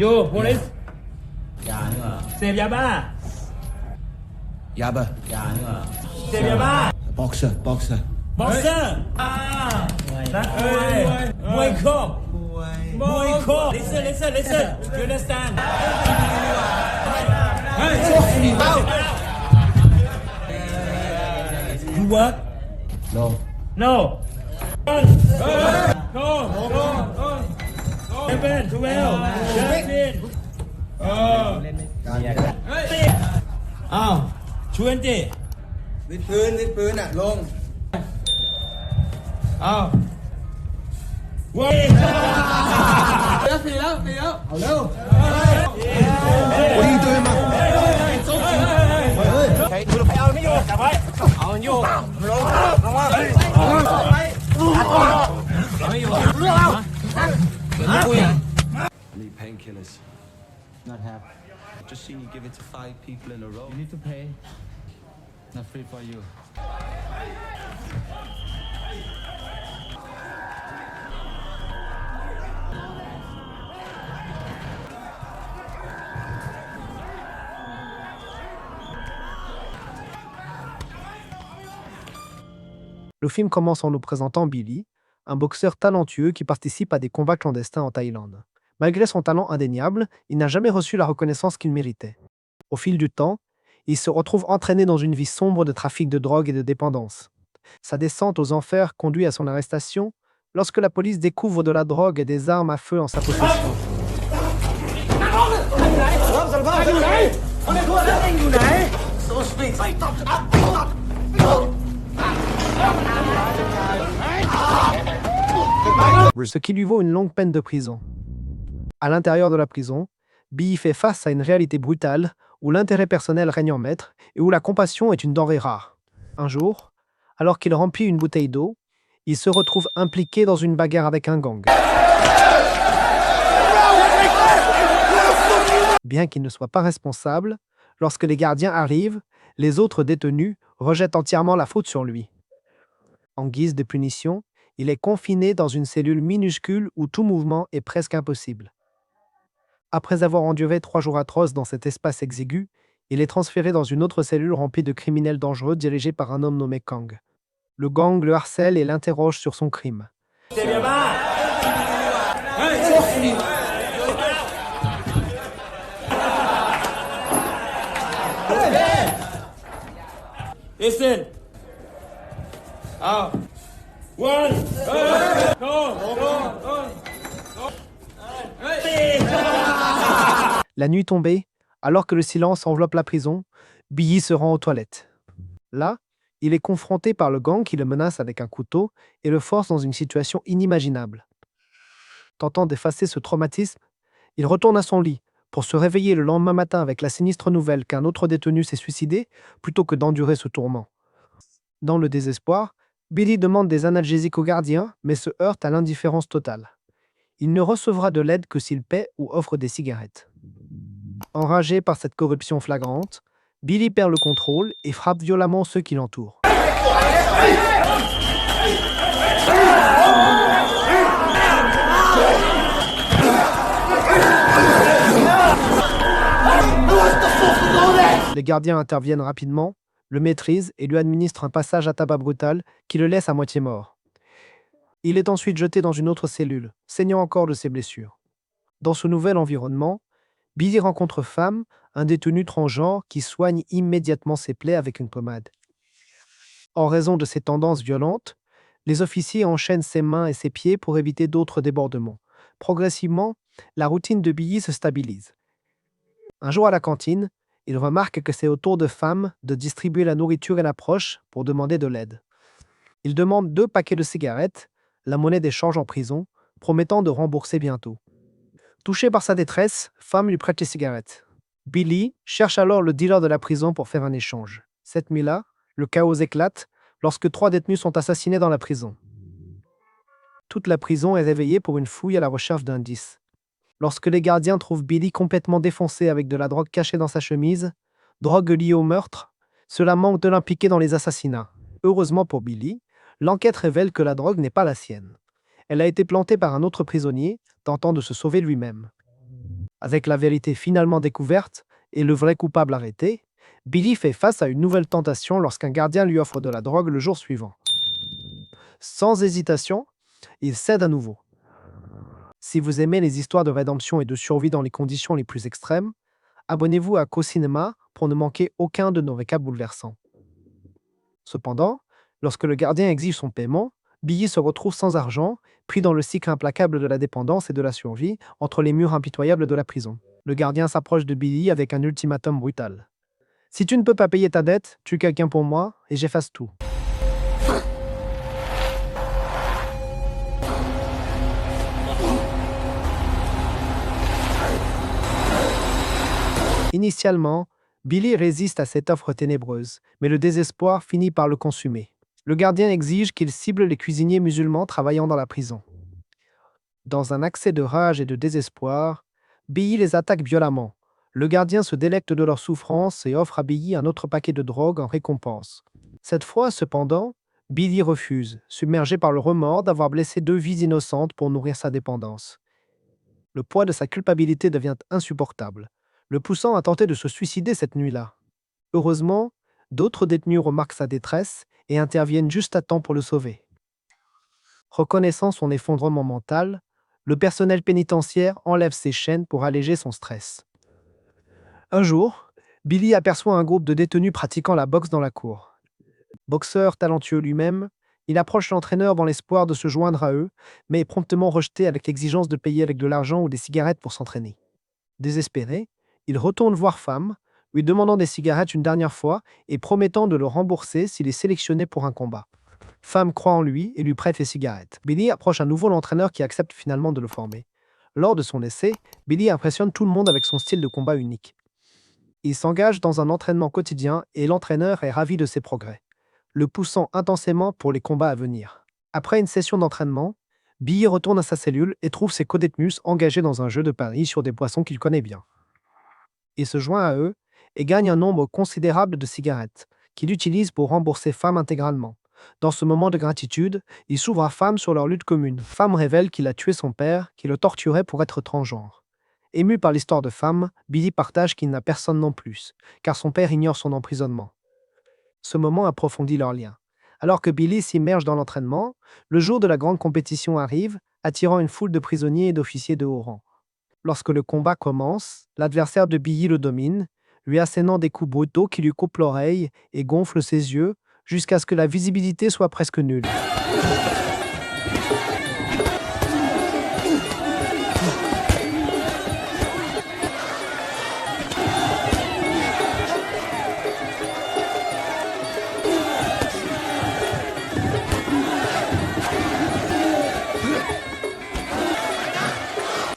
You police ยานี่หว่า เสพยาบ้าย าบ้าย านี่หว่า เสพยาบ้า boxer บ็อกเซอร์นักมวยโคบมวยโคบ listen you understand you work no no no 11 12 13 อ้าว20 วิดพื้นอ่ะลง อ้าวเว้ย ปีแล้วเอาเร็ว what are you doing man ใครคุณไปเอาไม่อยู่จับไว้เอาอยู่ลงมาไม่อยู่เรื่องเอาคุย I need painkillers. not have Just seen you give it to 5 people in a row. you need to pay not free for you Le film commence en nous présentant Billy, un boxeur talentueux qui participe à des combats clandestins en Thaïlande. Malgré son talent indéniable, il n'a jamais reçu la reconnaissance qu'il méritait. Au fil du temps, il se retrouve entraîné dans une vie sombre de trafic de drogue et de dépendance. Sa descente aux enfers conduit à son arrestation lorsque la police découvre de la drogue et des armes à feu en sa possession. Ce qui lui vaut une longue peine de prison. À l'intérieur de la prison, Billy fait face à une réalité brutale où l'intérêt personnel règne en maître et où la compassion est une denrée rare. Un jour, alors qu'il remplit une bouteille d'eau, il se retrouve impliqué dans une bagarre avec un gang. Bien qu'il ne soit pas responsable, lorsque les gardiens arrivent, les autres détenus rejettent entièrement la faute sur lui. En guise de punition, il est confiné dans une cellule minuscule où tout mouvement est presque impossible. Après avoir enduré 3 jours atroces dans cet espace exigu, il est transféré dans une autre cellule remplie de criminels dangereux dirigée par un homme nommé Kang. Le gang le harcèle et l'interroge sur son crime. Listen. Out. One. La nuit tombée, alors que le silence enveloppe la prison, Billy se rend aux toilettes. Là, il est confronté par le gang qui le menace avec un couteau et le force dans une situation inimaginable. Tentant d'effacer ce traumatisme, il retourne à son lit pour se réveiller le lendemain matin avec la sinistre nouvelle qu'un autre détenu s'est suicidé plutôt que d'endurer ce tourment. Dans le désespoir, Billy demande des analgésiques aux gardiens, mais se heurte à l'indifférence totale. Il ne recevra de l'aide que s'il paie ou offre des cigarettes. Enragé par cette corruption flagrante, Billy perd le contrôle et frappe violemment ceux qui l'entourent. Les gardiens interviennent rapidement, le maîtrisent et lui administrent un passage à tabac brutal qui le laisse à moitié mort. Il est ensuite jeté dans une autre cellule, saignant encore de ses blessures. Dans ce nouvel environnement, Billy rencontre Pham, un détenu transgenre qui soigne immédiatement ses plaies avec une pommade. En raison de ses tendances violentes, les officiers enchaînent ses mains et ses pieds pour éviter d'autres débordements. Progressivement, la routine de Billy se stabilise. Un jour à la cantine, il remarque que c'est au tour de Pham de distribuer la nourriture et l'approche pour demander de l'aide. Il demande 2 paquets de cigarettes, la monnaie d'échange en prison, promettant de rembourser bientôt. Touché par sa détresse, Pham lui prête les cigarettes. Billy cherche alors le dealer de la prison pour faire un échange. Cette nuit-là, le chaos éclate lorsque 3 détenus sont assassinés dans la prison. Toute la prison est réveillée pour une fouille à la recherche d'indices. Lorsque les gardiens trouvent Billy complètement défoncé avec de la drogue cachée dans sa chemise, drogue liée au meurtre, cela manque de l'impliquer dans les assassinats. Heureusement pour Billy, L'enquête révèle que la drogue n'est pas la sienne. Elle a été plantée par un autre prisonnier, tentant de se sauver lui-même. Avec la vérité finalement découverte et le vrai coupable arrêté, Billy fait face à une nouvelle tentation lorsqu'un gardien lui offre de la drogue le jour suivant. Sans hésitation, il cède à nouveau. Si vous aimez les histoires de rédemption et de survie dans les conditions les plus extrêmes, abonnez-vous à Co-Cinéma pour ne manquer aucun de nos récaps bouleversants. Cependant, lorsque le gardien exige son paiement, Billy se retrouve sans argent, pris dans le cycle implacable de la dépendance et de la survie entre les murs impitoyables de la prison. Le gardien s'approche de Billy avec un ultimatum brutal. « Si tu ne peux pas payer ta dette, tue quelqu'un pour moi et j'efface tout. » Initialement, Billy résiste à cette offre ténébreuse, mais le désespoir finit par le consumer. Le gardien exige qu'il cible les cuisiniers musulmans travaillant dans la prison. Dans un accès de rage et de désespoir, Billy les attaque violemment. Le gardien se délecte de leur souffrance et offre à Billy un autre paquet de drogue en récompense. Cette fois, cependant, Billy refuse, submergé par le remords d'avoir blessé 2 vies innocentes pour nourrir sa dépendance. Le poids de sa culpabilité devient insupportable, le poussant à tenter de se suicider cette nuit-là. Heureusement, d'autres détenus remarquent sa détresse et interviennent juste à temps pour le sauver. Reconnaissant son effondrement mental, le personnel pénitentiaire enlève ses chaînes pour alléger son stress. Un jour, Billy aperçoit un groupe de détenus pratiquant la boxe dans la cour. Boxeur talentueux lui-même, il approche l'entraîneur dans l'espoir de se joindre à eux, mais est promptement rejeté avec l'exigence de payer avec de l'argent ou des cigarettes pour s'entraîner. Désespéré, il retourne voir Femme, lui demandant des cigarettes une dernière fois et promettant de le rembourser s'il est sélectionné pour un combat. Femme croit en lui et lui prête les cigarettes. Billy approche à nouveau l'entraîneur qui accepte finalement de le former. Lors de son essai, Billy impressionne tout le monde avec son style de combat unique. Il s'engage dans un entraînement quotidien et l'entraîneur est ravi de ses progrès, le poussant intensément pour les combats à venir. Après une session d'entraînement, Billy retourne à sa cellule et trouve ses codétenus engagés dans un jeu de paris sur des poissons qu'il connaît bien. Il se joint à eux et gagne un nombre considérable de cigarettes, qu'il utilise pour rembourser Femme intégralement. Dans ce moment de gratitude, il s'ouvre à Femme sur leur lutte commune. Femme révèle qu'il a tué son père, qui le torturait pour être transgenre. Ému par l'histoire de Femme, Billy partage qu'il n'a personne non plus, car son père ignore son emprisonnement. Ce moment approfondit leur lien. Alors que Billy s'immerge dans l'entraînement, le jour de la grande compétition arrive, attirant une foule de prisonniers et d'officiers de haut rang. Lorsque le combat commence, l'adversaire de Billy le domine, lui assénant des coups brutaux qui lui coupent l'oreille et gonflent ses yeux jusqu'à ce que la visibilité soit presque nulle.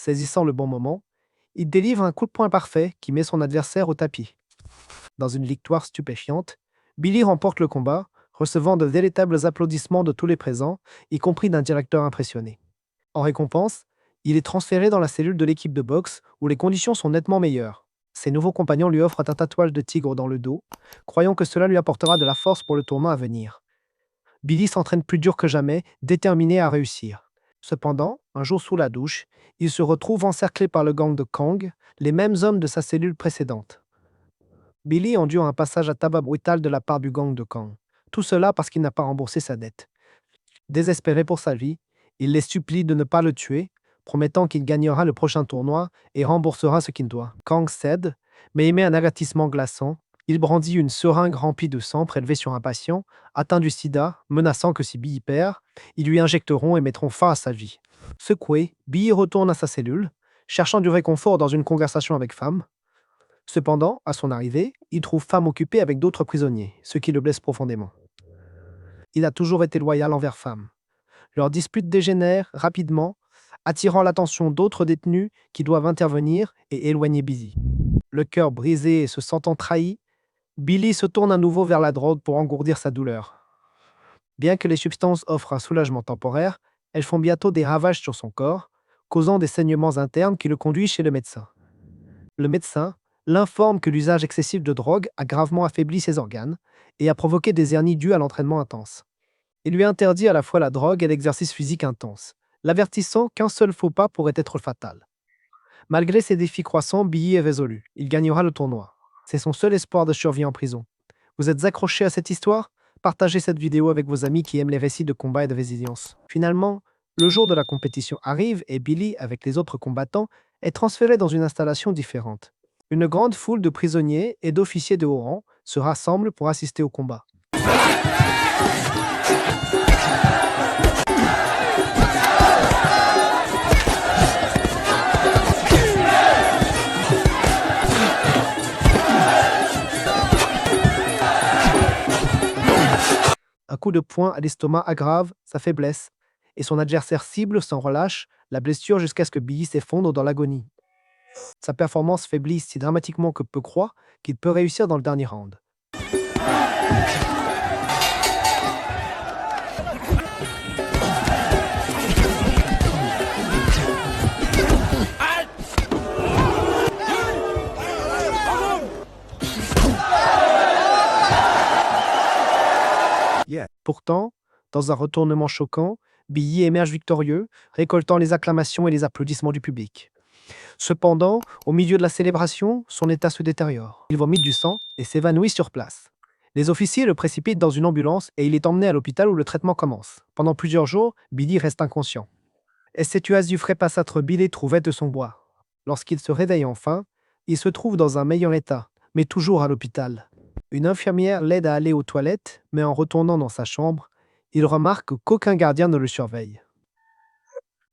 Saisissant le bon moment, il délivre un coup de poing parfait qui met son adversaire au tapis. Dans une victoire stupéfiante, Billy remporte le combat, recevant de véritables applaudissements de tous les présents, y compris d'un directeur impressionné. En récompense, il est transféré dans la cellule de l'équipe de boxe où les conditions sont nettement meilleures. Ses nouveaux compagnons lui offrent un tatouage de tigre dans le dos, croyant que cela lui apportera de la force pour le tournoi à venir. Billy s'entraîne plus dur que jamais, déterminé à réussir. Cependant, un jour sous la douche, il se retrouve encerclé par le gang de Kang, les mêmes hommes de sa cellule précédente. Billy endure un passage à tabac brutal de la part du gang de Kang. Tout cela parce qu'il n'a pas remboursé sa dette. Désespéré pour sa vie, il les supplie de ne pas le tuer, promettant qu'il gagnera le prochain tournoi et remboursera ce qu'il doit. Kang cède, mais émet un avertissement glaçant. Il brandit une seringue remplie de sang prélevée sur un patient, atteint du sida, menaçant que si Billy perd, ils lui injecteront et mettront fin à sa vie. Secoué, Billy retourne à sa cellule, cherchant du réconfort dans une conversation avec Femme. Cependant, à son arrivée, il trouve Femme occupée avec d'autres prisonniers, ce qui le blesse profondément. Il a toujours été loyal envers Femme. Leur dispute dégénère rapidement, attirant l'attention d'autres détenus qui doivent intervenir et éloigner Billy. Le cœur brisé et se sentant trahi, Billy se tourne à nouveau vers la drogue pour engourdir sa douleur. Bien que les substances offrent un soulagement temporaire, elles font bientôt des ravages sur son corps, causant des saignements internes qui le conduisent chez le médecin. Le médecin l'informe que l'usage excessif de drogue a gravement affaibli ses organes et a provoqué des hernies dues à l'entraînement intense. Il lui interdit à la fois la drogue et l'exercice physique intense, l'avertissant qu'un seul faux pas pourrait être fatal. Malgré ses défis croissants, Billy est résolu. Il gagnera le tournoi. C'est son seul espoir de survie en prison. Vous êtes accroché à cette histoire? Partagez cette vidéo avec vos amis qui aiment les récits de combat et de résilience. Finalement, le jour de la compétition arrive et Billy, avec les autres combattants, est transféré dans une installation différente. Une grande foule de prisonniers et d'officiers de haut rang se rassemblent pour assister au combat. Un coup de poing à l'estomac aggrave sa faiblesse et son adversaire cible sans relâche la blessure jusqu'à ce que Billy s'effondre dans l'agonie. Sa performance faiblit si dramatiquement que peu croit qu'il peut réussir dans le dernier round. Pourtant, dans un retournement choquant, Billy émerge victorieux, récoltant les acclamations et les applaudissements du public. Cependant, au milieu de la célébration, son état se détériore. Il vomit du sang et s'évanouit sur place. Les officiers le précipitent dans une ambulance et il est emmené à l'hôpital où le traitement commence. Pendant plusieurs jours, Billy reste inconscient. Et cette oase du frais passâtre Billy trouvait de son bois. Lorsqu'il se réveille enfin, il se trouve dans un meilleur état, mais toujours à l'hôpital. Une infirmière l'aide à aller aux toilettes, mais en retournant dans sa chambre, il remarque qu'aucun gardien ne le surveille.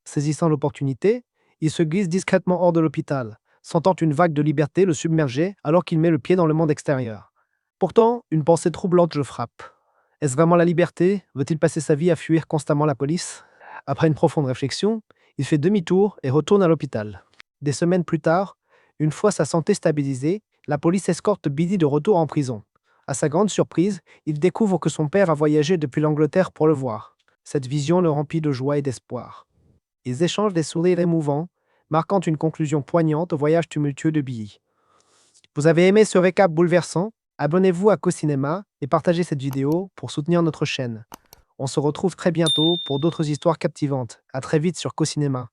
Saisissant l'opportunité, il se glisse discrètement hors de l'hôpital, sentant une vague de liberté le submerger alors qu'il met le pied dans le monde extérieur. Pourtant, une pensée troublante le frappe. Est-ce vraiment la liberté? Veut-il passer sa vie à fuir constamment la police? Après une profonde réflexion, il fait demi-tour et retourne à l'hôpital. Des semaines plus tard, une fois sa santé stabilisée, la police escorte Billy de retour en prison. À sa grande surprise, il découvre que son père a voyagé depuis l'Angleterre pour le voir. Cette vision le remplit de joie et d'espoir. Ils échangent des sourires émouvants, marquant une conclusion poignante au voyage tumultueux de Billy. Vous avez aimé ce récap bouleversant? Abonnez-vous à CoCinéma et partagez cette vidéo pour soutenir notre chaîne. On se retrouve très bientôt pour d'autres histoires captivantes. À très vite sur CoCinéma.